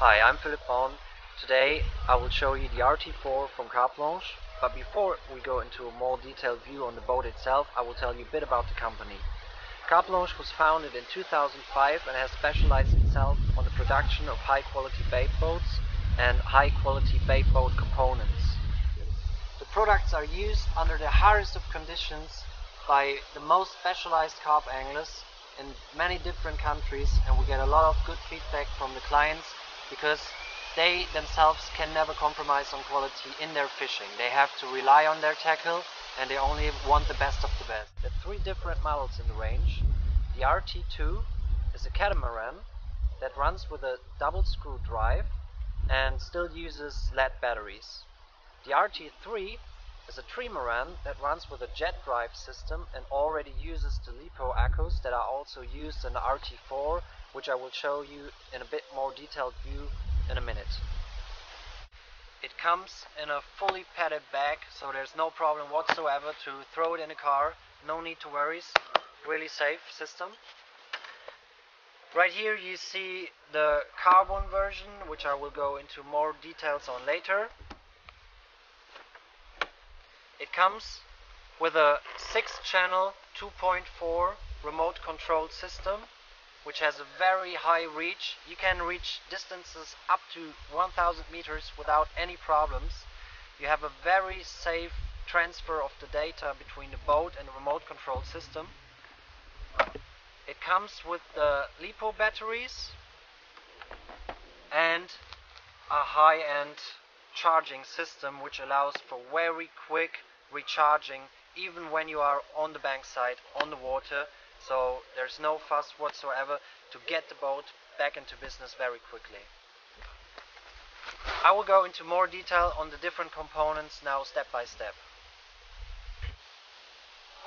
Hi, I'm Philip Braun. Today I will show you the RT4 from Carplounge, but before we go into a more detailed view on the boat itself, I will tell you a bit about the company. Carplounge was founded in 2005 and has specialized itself on the production of high-quality bait boats and high-quality bait boat components. The products are used under the hardest of conditions by the most specialized carp anglers in many different countries, and we get a lot of good feedback from the clients because they themselves can never compromise on quality in their fishing. They have to rely on their tackle and they only want the best of the best. There are three different models in the range. The RT2 is a catamaran that runs with a double screw drive and still uses lead batteries. The RT3 is a trimaran that runs with a jet drive system and already uses the LiPo echoes that are also used in the RT4, which I will show you in a bit more detailed view in a minute. It comes in a fully padded bag, so there's no problem whatsoever to throw it in a car. No need to worry, really safe system. Right here you see the carbon version, which I will go into more details on later. It comes with a 6-channel 2.4 remote controlled system, which has a very high reach. You can reach distances up to 1000 meters without any problems. You have a very safe transfer of the data between the boat and the remote control system. It comes with the LiPo batteries and a high-end charging system which allows for very quick recharging even when you are on the bankside, on the water, so there's no fuss whatsoever to get the boat back into business very quickly. I will go into more detail on the different components now step by step.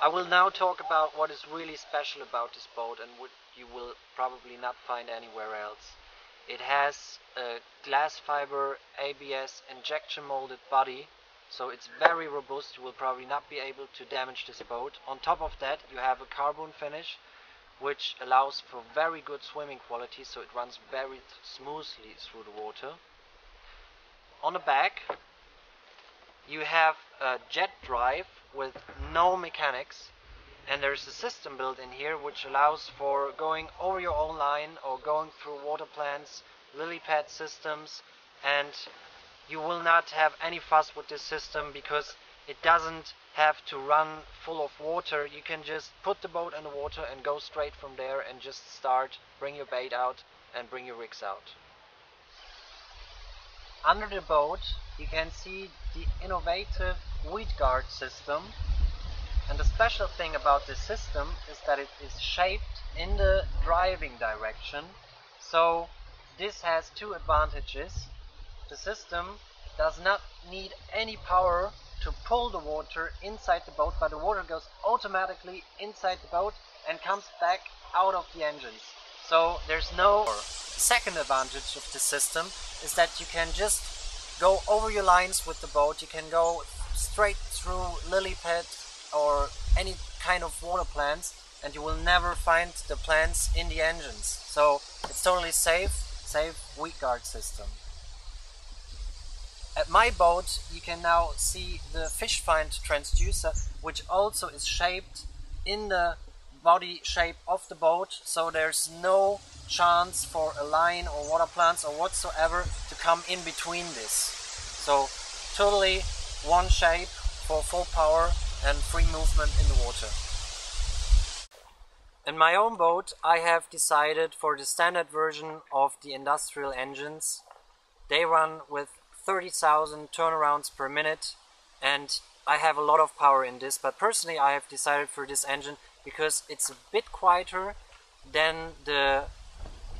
I will now talk about what is really special about this boat and what you will probably not find anywhere else. It has a glass fiber ABS injection molded body, so it's very robust. You will probably not be able to damage this boat. On top of that you have a carbon finish which allows for very good swimming quality, so it runs very smoothly through the water. On the back you have a jet drive with no mechanics, and there's a system built in here which allows for going over your own line or going through water plants, lily pad systems, and you will not have any fuss with this system because it doesn't have to run full of water. You can just put the boat in the water and go straight from there and just start, bring your bait out and bring your rigs out. Under the boat you can see the innovative weed guard system, and the special thing about this system is that it is shaped in the driving direction. So this has two advantages. The system does not need any power to pull the water inside the boat, but the water goes automatically inside the boat and comes back out of the engines. So there's no power. The second advantage of the system is that you can just go over your lines with the boat. You can go straight through lily pad or any kind of water plants and you will never find the plants in the engines. So it's totally safe weed guard system. At my boat you can now see the fishfinder transducer, which also is shaped in the body shape of the boat, so there's no chance for a line or water plants or whatsoever to come in between this. So totally one shape for full power and free movement in the water. In my own boat I have decided for the standard version of the industrial engines. They run with 30,000 turnarounds per minute and I have a lot of power in this, but personally I have decided for this engine because it's a bit quieter than the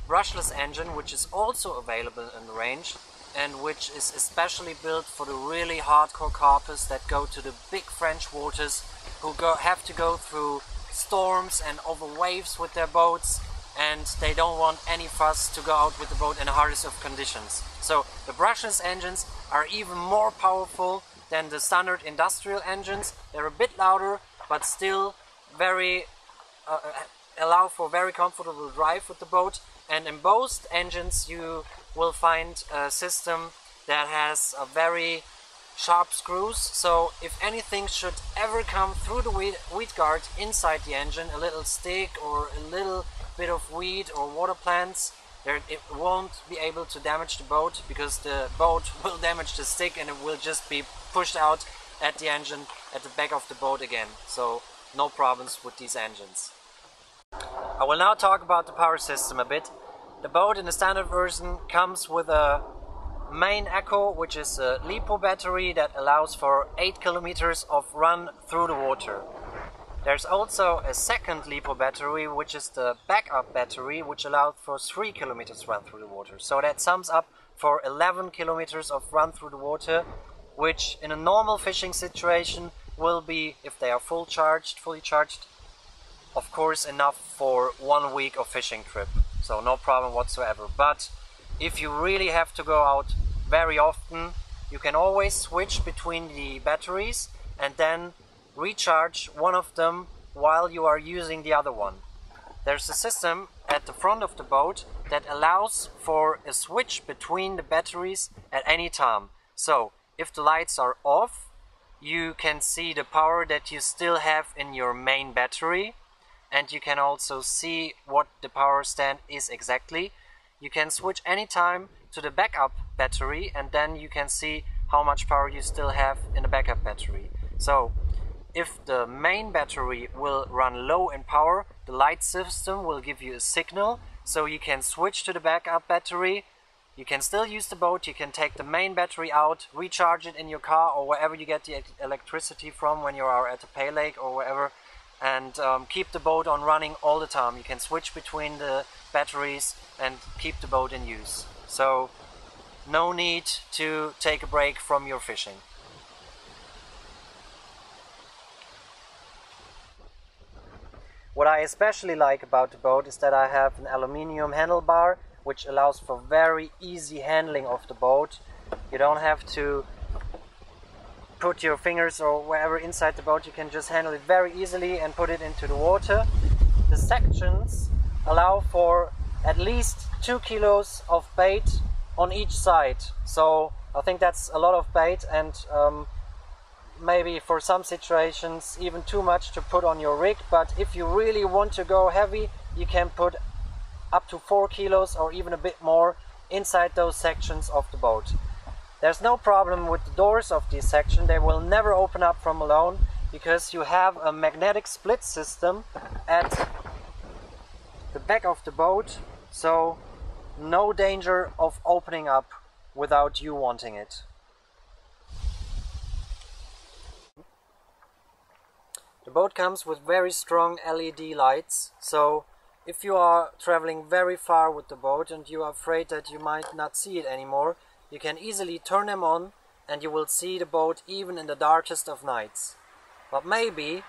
brushless engine, which is also available in the range and which is especially built for the really hardcore carpers that go to the big French waters, who have to go through storms and over waves with their boats, and they don't want any fuss to go out with the boat in the hardest of conditions. So the brushless engines are even more powerful than the standard industrial engines. They're a bit louder but still very allow for very comfortable drive with the boat, and in both engines you will find a system that has a very sharp screws, so if anything should ever come through the weed guard inside the engine, a little stick or a little bit of weed or water plants, it won't be able to damage the boat, because the boat will damage the stick and it will just be pushed out at the engine at the back of the boat again. So no problems with these engines. I will now talk about the power system a bit. The boat in the standard version comes with a main Echo, which is a LiPo battery that allows for 8 kilometers of run through the water. There's also a second LiPo battery, which is the backup battery, which allows for 3 kilometers run through the water. So that sums up for 11 kilometers of run through the water, which in a normal fishing situation will be, if they are fully charged, of course enough for 1 week of fishing trip. So no problem whatsoever. But if you really have to go out very often, you can always switch between the batteries and then recharge one of them while you are using the other one. There's a system at the front of the boat that allows for a switch between the batteries at any time. So if the lights are off, you can see the power that you still have in your main battery, and you can also see what the power stand is exactly. You can switch anytime to the backup battery, and then you can see how much power you still have in the backup battery. So if the main battery will run low in power, the light system will give you a signal, so you can switch to the backup battery. You can still use the boat, you can take the main battery out, recharge it in your car or wherever you get the electricity from when you are at a pay lake or wherever, and keep the boat on running all the time. You can switch between the batteries and keep the boat in use. So no need to take a break from your fishing. What I especially like about the boat is that I have an aluminium handlebar, which allows for very easy handling of the boat. You don't have to put your fingers or wherever inside the boat, you can just handle it very easily and put it into the water. The sections allow for at least 2 kilos of bait on each side. So I think that's a lot of bait, and maybe for some situations even too much to put on your rig, but if you really want to go heavy, you can put up to 4 kilos or even a bit more inside those sections of the boat. There's no problem with the doors of this section. They will never open up from alone, because you have a magnetic split system at the back of the boat, so no danger of opening up without you wanting it. The boat comes with very strong LED lights, so if you are traveling very far with the boat and you are afraid that you might not see it anymore, you can easily turn them on and you will see the boat even in the darkest of nights. But maybe,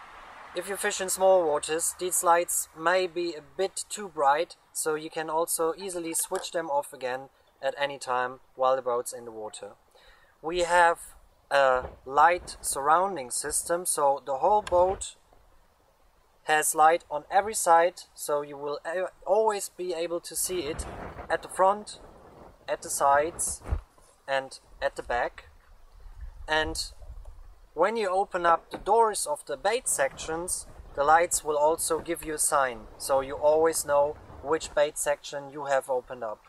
if you fish in small waters, these lights may be a bit too bright, so you can also easily switch them off again at any time while the boat's in the water. We have a light surrounding system, so the whole boat has light on every side, so you will always be able to see it at the front, at the sides and at the back. And when you open up the doors of the bait sections, the lights will also give you a sign, so you always know which bait section you have opened up.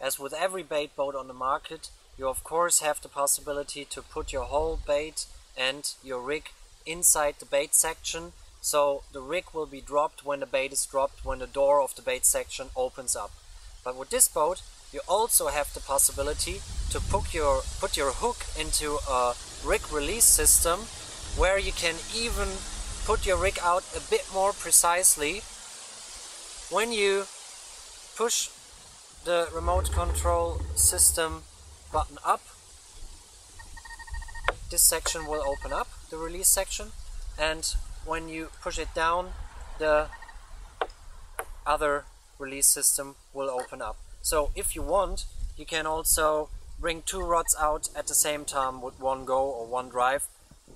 As with every bait boat on the market, you of course have the possibility to put your whole bait and your rig inside the bait section, so the rig will be dropped when the bait is dropped, when the door of the bait section opens up. But with this boat you also have the possibility to put your hook into a rig release system, where you can even put your rig out a bit more precisely. When you push the remote control system button up, this section will open up, the release section, and when you push it down, the other release system will open up. So if you want, you can also bring 2 rods out at the same time with one go or one drive,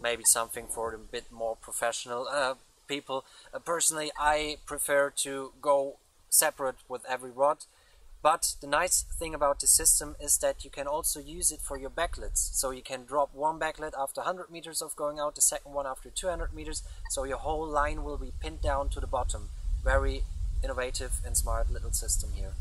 maybe something for a bit more professional. people. Personally, I prefer to go separate with every rod. But the nice thing about this system is that you can also use it for your backlets. So you can drop one backlet after 100 meters of going out, the second one after 200 meters. So your whole line will be pinned down to the bottom. Very innovative and smart little system here.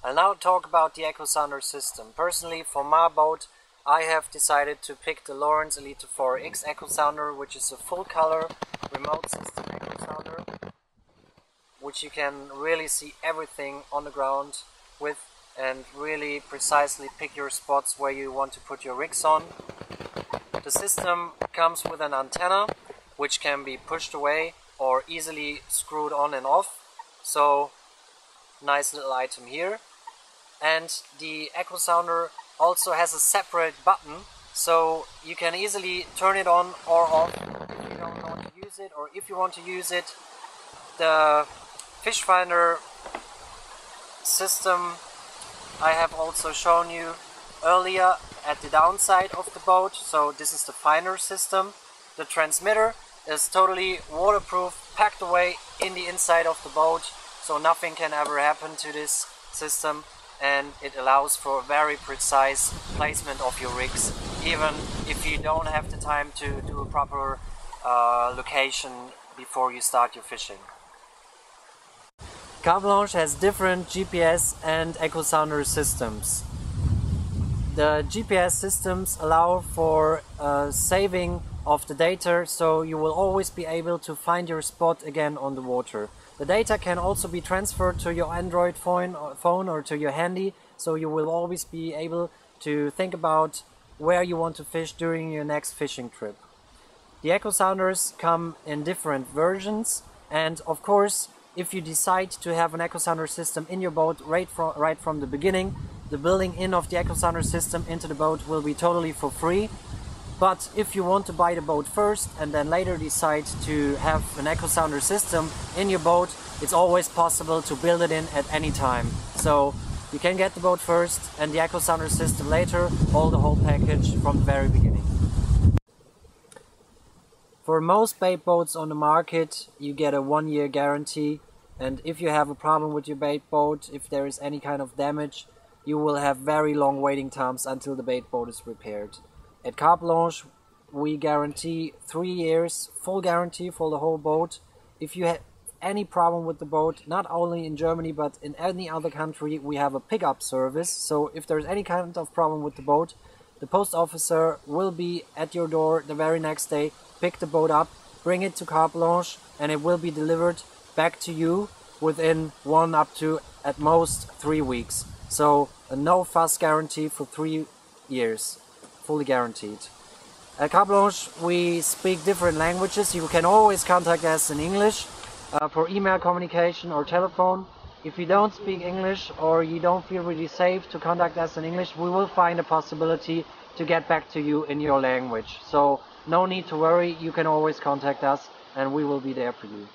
I'll now talk about the Echosounder system. Personally, for my boat, I have decided to pick the Lawrence Elite 4X Echosounder, which is a full color remote system Echosounder, which you can really see everything on the ground with and really precisely pick your spots where you want to put your rigs on. The system comes with an antenna which can be pushed away or easily screwed on and off. So nice little item here. And the Echosounder also has a separate button, so you can easily turn it on or off if you don't want to use it, or if you want to use it. The fishfinder system I have also shown you earlier at the downside of the boat, so this is the finder system. The transmitter is totally waterproof, packed away in the inside of the boat, so nothing can ever happen to this system, and it allows for a very precise placement of your rigs, even if you don't have the time to do a proper location before you start your fishing. Carplounge has different GPS and Echosounder systems. The GPS systems allow for saving of the data, so you will always be able to find your spot again on the water. The data can also be transferred to your Android phone or to your handy, so you will always be able to think about where you want to fish during your next fishing trip. The Echosounders come in different versions, and of course, if you decide to have an Echosounder system in your boat right from the beginning, the building in of the Echosounder system into the boat will be totally for free. But if you want to buy the boat first and then later decide to have an Echosounder system in your boat, it's always possible to build it in at any time. So you can get the boat first and the Echosounder system later, or the whole package from the very beginning. For most bait boats on the market, you get a 1-year guarantee, and if you have a problem with your bait boat, if there is any kind of damage, you will have very long waiting times until the bait boat is repaired. At Carplounge, we guarantee 3 years, full guarantee for the whole boat. If you have any problem with the boat, not only in Germany but in any other country, we have a pickup service. So if there's any kind of problem with the boat, the post officer will be at your door the very next day, pick the boat up, bring it to Carplounge, and it will be delivered back to you within 1 up to at most 3 weeks. So a no fuss guarantee for 3 years. Fully guaranteed. At Carplounge we speak different languages. You can always contact us in English for email communication or telephone. If you don't speak English or you don't feel really safe to contact us in English, we will find a possibility to get back to you in your language. So no need to worry, you can always contact us and we will be there for you.